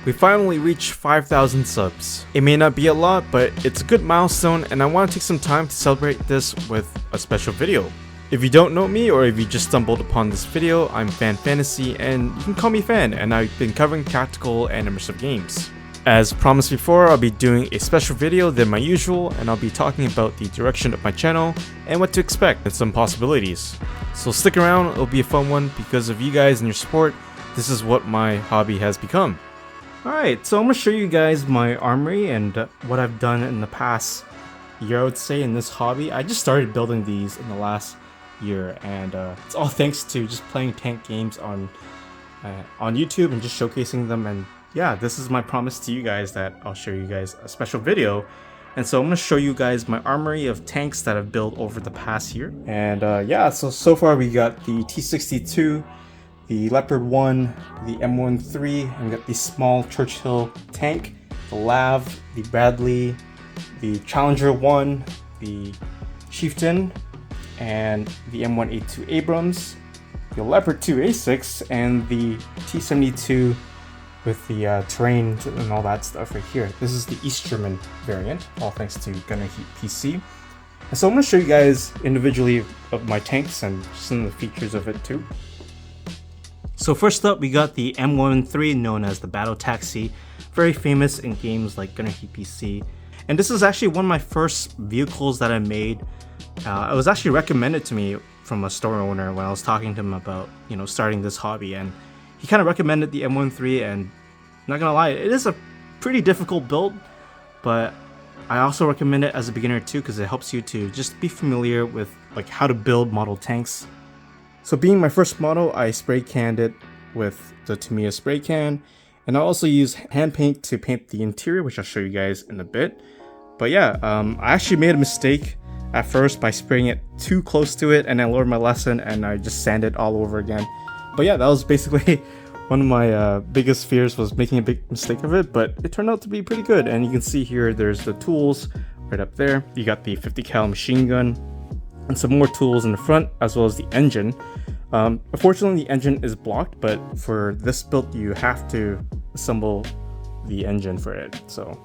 We finally reached 5,000 subs. It may not be a lot, but it's a good milestone and I want to take some time to celebrate this with a special video. If you don't know me or if you just stumbled upon this video, I'm Fan Fantasy and you can call me Fan, and I've been covering tactical and immersive games. As promised before, I'll be doing a special video than my usual, and I'll be talking about the direction of my channel and what to expect and some possibilities. So stick around, it'll be a fun one because of you guys and your support. This is what my hobby has become. Alright, so I'm going to show you guys my armory and what I've done in the past year, I would say, in this hobby. I just started building these in the last year, and it's all thanks to just playing tank games on YouTube and just showcasing them. And yeah, this is my promise to you guys that I'll show you guys a special video. And so I'm going to show you guys my armory of tanks that I've built over the past year. And yeah, so far we got the T-62, the Leopard 1, the M13, and we got the small Churchill tank, the Lav, the Bradley, the Challenger 1, the Chieftain, and the M1A2 Abrams, the Leopard 2 A6, and the T-72 with the terrain and all that stuff right here. This is the East German variant, all thanks to Gunner Heat PC. And so I'm going to show you guys individually of my tanks and some of the features of it too. So first up, we got the M13, known as the Battle Taxi, very famous in games like Gunner Heat PC. And this is actually one of my first vehicles that I made. It was actually recommended to me from a store owner when I was talking to him about, starting this hobby, and he kind of recommended the M13, and not gonna lie, it is a pretty difficult build, but I also recommend it as a beginner too because it helps you to just be familiar with like how to build model tanks. So being my first model, I spray canned it with the Tamiya spray can, and I also use hand paint to paint the interior, which I'll show you guys in a bit. But yeah, I actually made a mistake at first by spraying it too close to it, and I learned my lesson and I just sanded it all over again. But yeah, that was basically one of my biggest fears, was making a big mistake of it, but it turned out to be pretty good. And you can see here, there's the tools right up there. You got the 50 cal machine gun and some more tools in the front, as well as the engine. Unfortunately, the engine is blocked, but for this build, you have to assemble the engine for it. So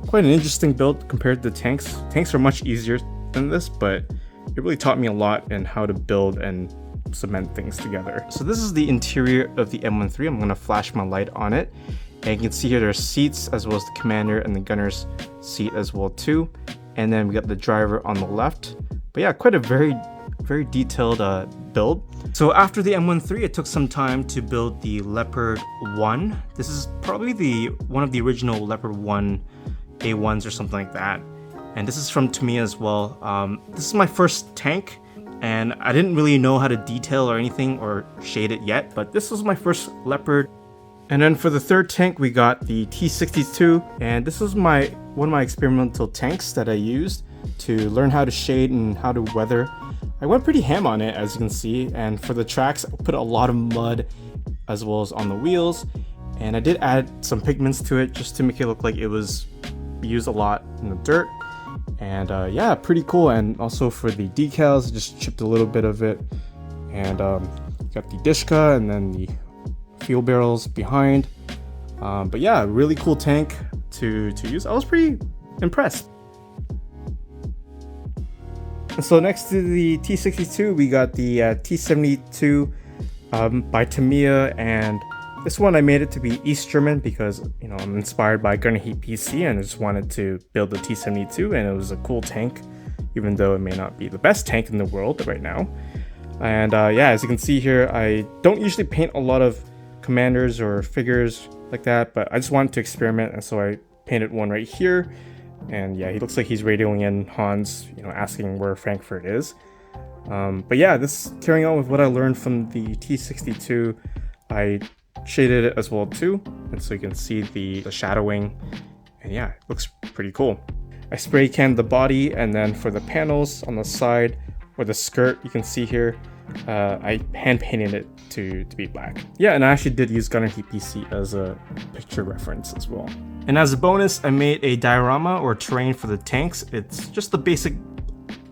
quite an interesting build compared to the tanks. Tanks are much easier than this, but it really taught me a lot in how to build and cement things together. So this is the interior of the M13. I'm going to flash my light on it, and you can see here there's seats as well as the commander and the gunner's seat as well too, and then we got the driver on the left. But yeah, quite a very detailed build. So after the M13, it took some time to build the Leopard 1. This is probably one of the original Leopard 1 A1s or something like that, and this is from Tamiya as well. This is my first tank, and I didn't really know how to detail or anything or shade it yet, but this was my first Leopard. And then for the third tank, we got the T-62, and this was one of my experimental tanks that I used to learn how to shade and how to weather. I went pretty ham on it, as you can see, and for the tracks, I put a lot of mud as well as on the wheels, and I did add some pigments to it just to make it look like it was used a lot in the dirt. And yeah, pretty cool. And also for the decals, just chipped a little bit of it, and got the Dishka and then the fuel barrels behind. But yeah, really cool tank to use. I was pretty impressed. And so next to the T-62, we got the T-72 by Tamiya, and this one I made it to be East German because, I'm inspired by Gunner Heat PC and I just wanted to build the T-72, and it was a cool tank, even though it may not be the best tank in the world right now. And yeah, as you can see here, I don't usually paint a lot of commanders or figures like that, but I just wanted to experiment, and so I painted one right here. And yeah, he looks like he's radioing in Hans, asking where Frankfurt is. But yeah, this carrying on with what I learned from the T-62, I shaded it as well too, and so you can see the shadowing, and yeah, it looks pretty cool. I spray canned the body, and then for the panels on the side or the skirt, you can see here, I hand painted it to be black. Yeah, and I actually did use Gunner Heat PC as a picture reference as well. And as a bonus, I made a diorama or terrain for the tanks. It's just the basic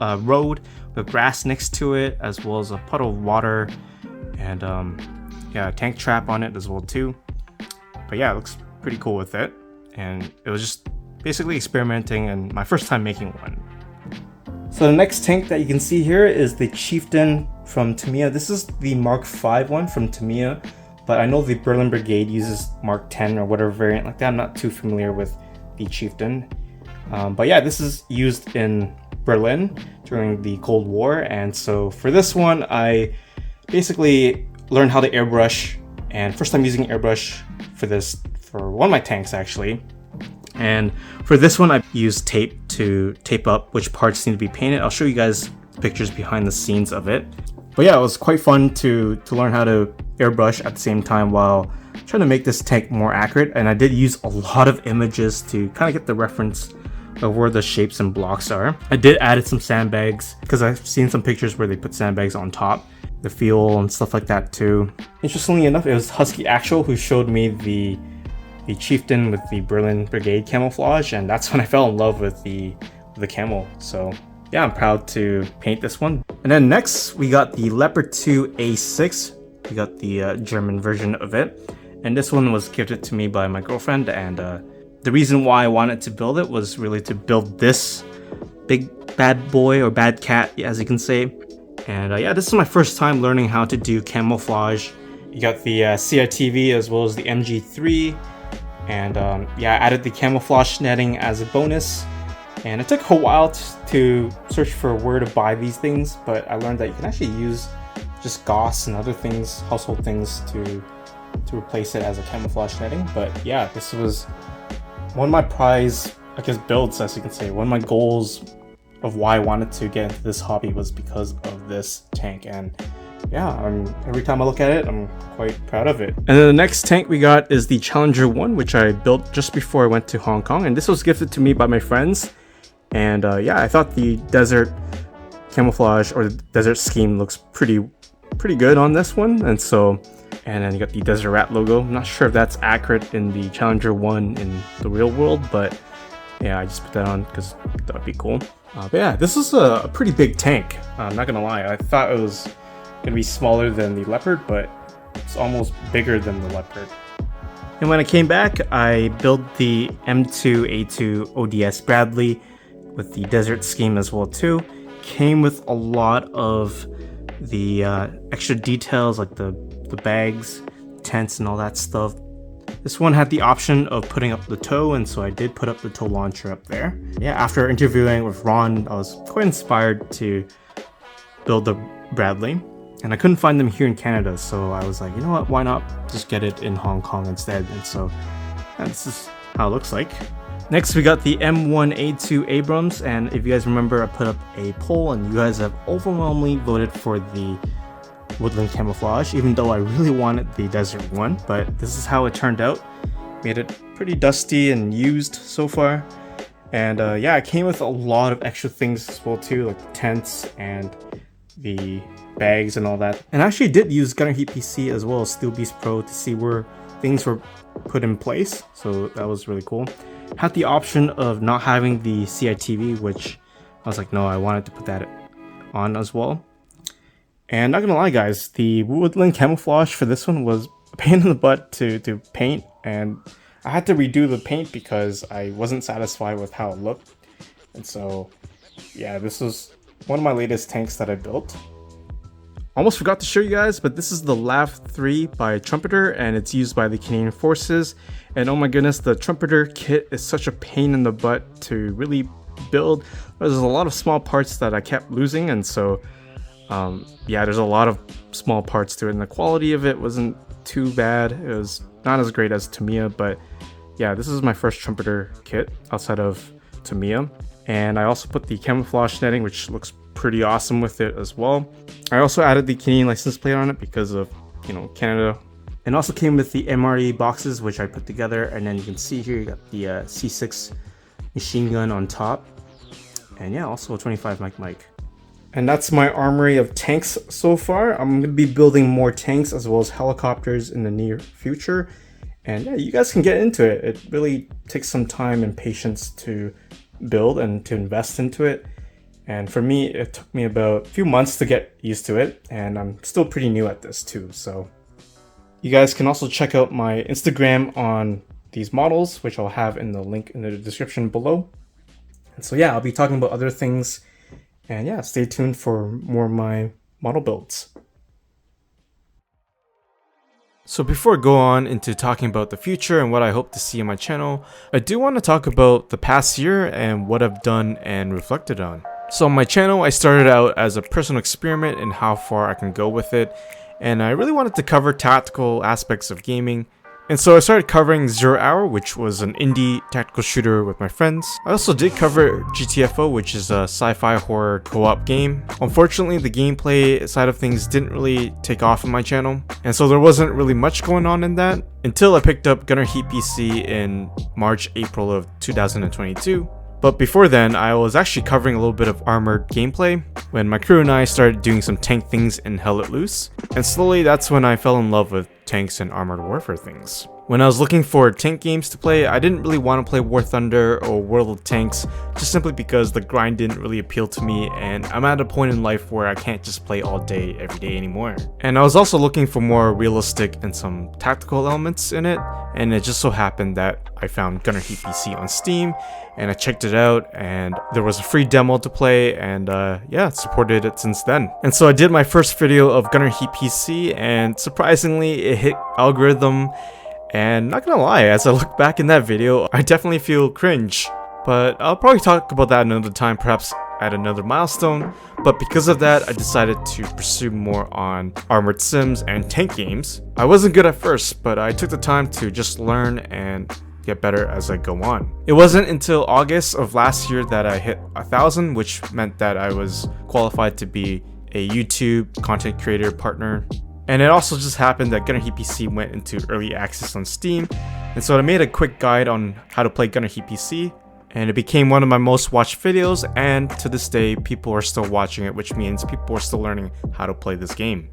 road with grass next to it, as well as a puddle of water, and yeah, a tank trap on it as well too. But yeah, it looks pretty cool with it. And it was just basically experimenting and my first time making one. So the next tank that you can see here is the Chieftain from Tamiya. This is the Mark V one from Tamiya, but I know the Berlin Brigade uses Mark 10 or whatever variant like that. I'm not too familiar with the Chieftain. But yeah, this is used in Berlin during the Cold War, and so for this one I basically learned how to airbrush, and first time using airbrush for this for one of my tanks actually. And for this one I used tape to tape up which parts need to be painted. I'll show you guys pictures behind the scenes of it. But yeah, it was quite fun to learn how to airbrush at the same time while trying to make this tank more accurate, and I did use a lot of images to kind of get the reference of where the shapes and blocks are. I did added some sandbags because I've seen some pictures where they put sandbags on top, the fuel and stuff like that too. Interestingly enough, it was Husky Actual who showed me the Chieftain with the Berlin Brigade camouflage, and that's when I fell in love with the camo. So yeah, I'm proud to paint this one. And then next we got the Leopard 2 A6. We got the German version of it, and this one was gifted to me by my girlfriend, and the reason why I wanted to build it was really to build this big bad boy or bad cat, as you can say. And yeah, this is my first time learning how to do camouflage. You got the CITV as well as the MG3, and yeah, I added the camouflage netting as a bonus. And it took a while to search for where to buy these things, but I learned that you can actually use just gauze and other things, household things, to replace it as a camouflage netting. But yeah, this was one of my prize, I guess, builds, as you can say. One of my goals of why I wanted to get into this hobby was because of this tank, and yeah, every time I look at it, I'm quite proud of it. And then the next tank we got is the Challenger 1, which I built just before I went to Hong Kong, and this was gifted to me by my friends. And yeah, I thought the desert camouflage or the desert scheme looks pretty good on this one, and then you got the Desert Rat logo. I'm not sure if that's accurate in the Challenger 1 in the real world, but yeah, I just put that on because that would be cool. But yeah, this is a pretty big tank. I'm not gonna lie, I thought it was gonna be smaller than the Leopard, but it's almost bigger than the Leopard. And when I came back, I built the M2A2 ODS Bradley with the desert scheme as well too. Came with a lot of the extra details like the bags, tents and all that stuff. This one had the option of putting up the tow, and so I did put up the tow launcher up there. Yeah, after interviewing with Ron, I was quite inspired to build the Bradley, and I couldn't find them here in Canada, so I was like, you know what, why not just get it in Hong Kong instead? And so yeah, this is how it looks like. Next we got the M1A2 Abrams, and if you guys remember, I put up a poll and you guys have overwhelmingly voted for the woodland camouflage, even though I really wanted the desert one, but this is how it turned out. Made it pretty dusty and used so far. And yeah, it came with a lot of extra things as well too, like the tents and the bags and all that. And I actually did use Gunner Heat PC as well as Steel Beast Pro to see where things were put in place, so that was really cool. Had the option of not having the CITV, which I was like, no, I wanted to put that on as well. And not gonna lie guys, the woodland camouflage for this one was a pain in the butt to paint, and I had to redo the paint because I wasn't satisfied with how it looked. And so yeah, this was one of my latest tanks that I built. Almost forgot to show you guys, but this is the LAV 3 by Trumpeter, and it's used by the Canadian Forces. And oh my goodness, the Trumpeter kit is such a pain in the butt to really build. There's a lot of small parts that I kept losing, and so yeah, there's a lot of small parts to it, and the quality of it wasn't too bad. It was not as great as Tamiya, but yeah, this is my first Trumpeter kit outside of Tamiya. And I also put the camouflage netting, which looks pretty awesome with it as well. I also added the Canadian license plate on it because of, you know, Canada. And also came with the MRE boxes, which I put together. And then you can see here, you got the C6 machine gun on top. And yeah, also a 25 mic. And that's my armory of tanks so far. I'm going to be building more tanks as well as helicopters in the near future. And yeah, you guys can get into it. It really takes some time and patience to build and to invest into it. And for me, it took me about a few months to get used to it. And I'm still pretty new at this too. So you guys can also check out my Instagram on these models, which I'll have in the link in the description below. And so yeah, I'll be talking about other things, and yeah, stay tuned for more of my model builds. So before I go on into talking about the future and what I hope to see on my channel, I do want to talk about the past year and what I've done and reflected on. So on my channel, I started out as a personal experiment in how far I can go with it, and I really wanted to cover tactical aspects of gaming. And so I started covering 0 Hour, which was an indie tactical shooter with my friends. I also did cover GTFO, which is a sci-fi horror co-op game. Unfortunately, the gameplay side of things didn't really take off on my channel, and so there wasn't really much going on in that until I picked up Gunner Heat PC in March-April of 2022. But before then, I was actually covering a little bit of Armored gameplay when my crew and I started doing some tank things in Hell Let Loose, and slowly that's when I fell in love with tanks and armored warfare things. When I was looking for tank games to play, I didn't really want to play War Thunder or World of Tanks, just simply because the grind didn't really appeal to me, and I'm at a point in life where I can't just play all day every day anymore. And I was also looking for more realistic and some tactical elements in it, and it just so happened that I found Gunner Heat PC on Steam, and I checked it out, and there was a free demo to play, and yeah, supported it since then. And so I did my first video of Gunner Heat PC, and surprisingly it hit algorithm. And not gonna lie, as I look back in that video, I definitely feel cringe. But I'll probably talk about that another time, perhaps at another milestone. But because of that, I decided to pursue more on armored sims and tank games. I wasn't good at first, but I took the time to just learn and get better as I go on. It wasn't until August of last year that I hit 1,000, which meant that I was qualified to be a YouTube content creator partner. And it also just happened that Gunner Heat PC went into early access on Steam, and so I made a quick guide on how to play Gunner Heat PC, and it became one of my most watched videos, and to this day people are still watching it, which means people are still learning how to play this game.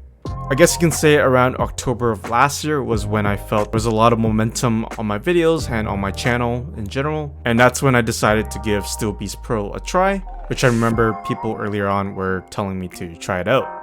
I guess you can say around October of last year was when I felt there was a lot of momentum on my videos and on my channel in general, and that's when I decided to give Steel Beast Pro a try, which I remember people earlier on were telling me to try it out.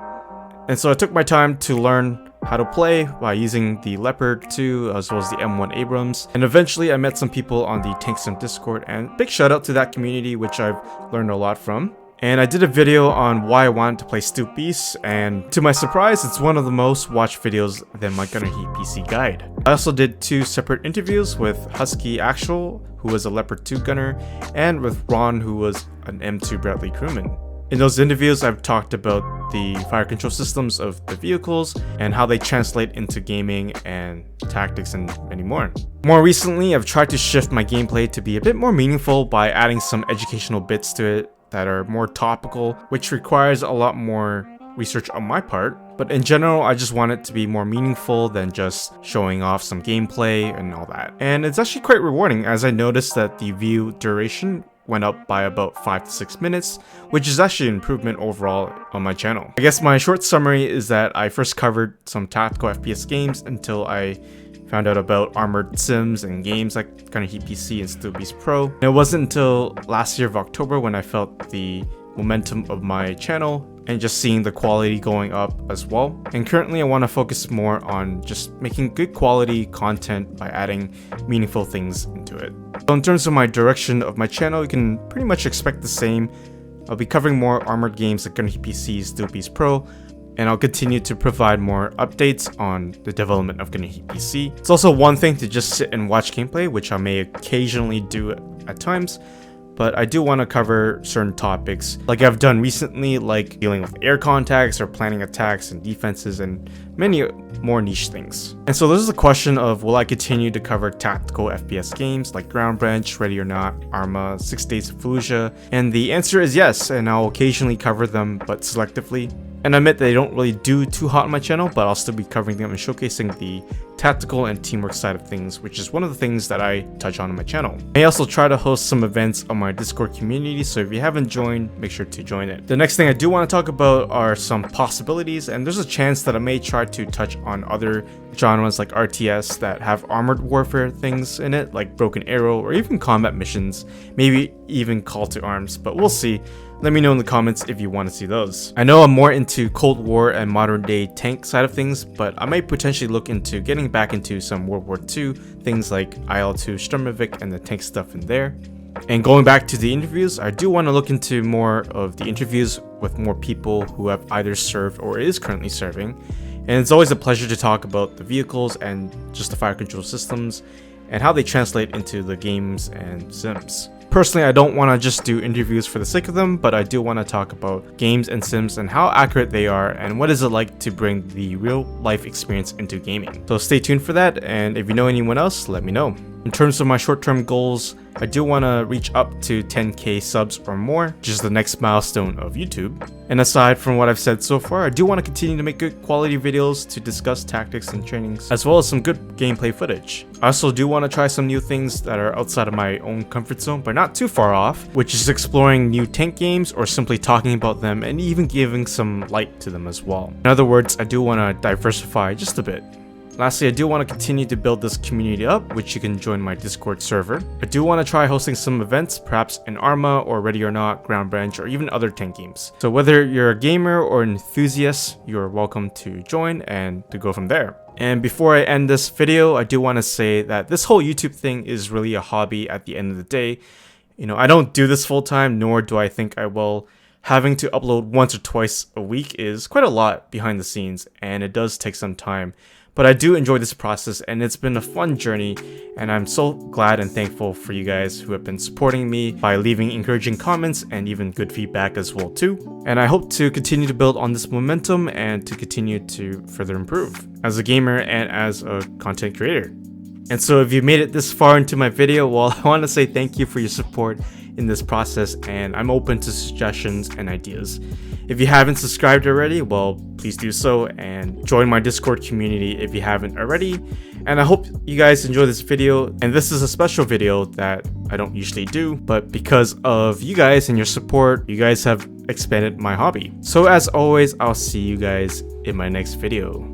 And so I took my time to learn how to play by using the Leopard 2 as well as the M1 Abrams, and eventually I met some people on the Tank Sim Discord, and big shout out to that community, which I've learned a lot from. And I did a video on why I wanted to play Steel Beast, and to my surprise, it's one of the most watched videos than my Gunner Heat PC guide. I also did 2 separate interviews with Husky Actual, who was a Leopard 2 gunner, and with Ron, who was an M2 Bradley crewman. In those interviews, I've talked about the fire control systems of the vehicles and how they translate into gaming and tactics and many more. More recently, I've tried to shift my gameplay to be a bit more meaningful by adding some educational bits to it that are more topical, which requires a lot more research on my part. But in general, I just want it to be more meaningful than just showing off some gameplay and all that. And it's actually quite rewarding, as I noticed that the view duration went up by about 5 to 6 minutes, which is actually an improvement overall on my channel. I guess my short summary is that I first covered some tactical FPS games until I found out about armored sims and games like Gunner Heat PC and Steel Beast Pro. And it wasn't until last year of October when I felt the momentum of my channel and just seeing the quality going up as well. And currently I want to focus more on just making good quality content by adding meaningful things into it. So in terms of my direction of my channel, you can pretty much expect the same. I'll be covering more armored games like Gunner Heat PC, Steel Beast Pro, and I'll continue to provide more updates on the development of Gunner Heat PC. It's also one thing to just sit and watch gameplay, which I may occasionally do at times, but I do want to cover certain topics like I've done recently, like dealing with air contacts or planning attacks and defenses and many more niche things. And so this is a question of, will I continue to cover tactical FPS games like Ground Branch, Ready or Not, Arma, 6 Days of Fallujah? And the answer is yes, and I'll occasionally cover them, but selectively. And I admit they don't really do too hot on my channel, but I'll still be covering them and showcasing the tactical and teamwork side of things, which is one of the things that I touch on my channel. I also try to host some events on my Discord community, so if you haven't joined, make sure to join it. The next thing I do want to talk about are some possibilities, and there's a chance that I may try to touch on other genres like RTS that have armored warfare things in it, like Broken Arrow or even combat missions, maybe even Call to Arms, but we'll see. Let me know in the comments if you want to see those. I know I'm more into Cold War and modern day tank side of things, but I might potentially look into getting back into some World War II, things like IL-2 Sturmovik and the tank stuff in there. And going back to the interviews, I do want to look into more of the interviews with more people who have either served or is currently serving. And it's always a pleasure to talk about the vehicles and just the fire control systems and how they translate into the games and sims. Personally, I don't want to just do interviews for the sake of them, but I do want to talk about games and sims and how accurate they are and what is it like to bring the real life experience into gaming. So stay tuned for that, and if you know anyone else, let me know. In terms of my short-term goals, I do want to reach up to 10k subs or more, which is the next milestone of YouTube. And aside from what I've said so far, I do want to continue to make good quality videos to discuss tactics and trainings, as well as some good gameplay footage. I also do want to try some new things that are outside of my own comfort zone, but not too far off, which is exploring new tank games or simply talking about them and even giving some light to them as well. In other words, I do want to diversify just a bit. Lastly, I do want to continue to build this community up, which you can join my Discord server. I do want to try hosting some events, perhaps in Arma or Ready or Not, Ground Branch, or even other tank games. So whether you're a gamer or an enthusiast, you're welcome to join and to go from there. And before I end this video, I do want to say that this whole YouTube thing is really a hobby at the end of the day. I don't do this full time, nor do I think I will. Having to upload once or twice a week is quite a lot behind the scenes, and it does take some time. But I do enjoy this process, and it's been a fun journey, and I'm so glad and thankful for you guys who have been supporting me by leaving encouraging comments and even good feedback as well too. And I hope to continue to build on this momentum and to continue to further improve as a gamer and as a content creator. And so if you made it this far into my video, well, I want to say thank you for your support in this process, and I'm open to suggestions and ideas. If you haven't subscribed already, well, please do so and join my Discord community if you haven't already. And I hope you guys enjoy this video, and this is a special video that I don't usually do, but because of you guys and your support, you guys have expanded my hobby. So as always, I'll see you guys in my next video.